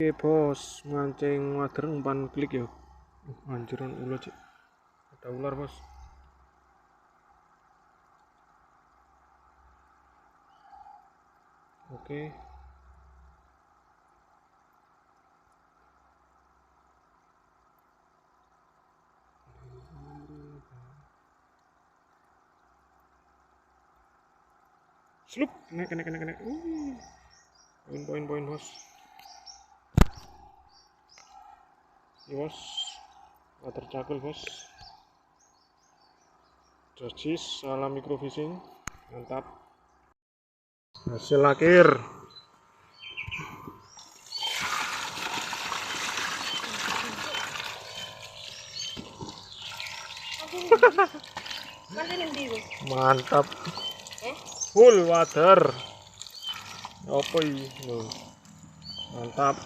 Oke bos, mancing wader umpan klik ya. Anjuran ular cik. Ada ular bos. Oke. Slup, kena. Poin bos. Iya bos, water cakul bos. Dosis ala microfishing, mantap. Hasil akhir. Mantap. Full water. Apa ini? Mantap.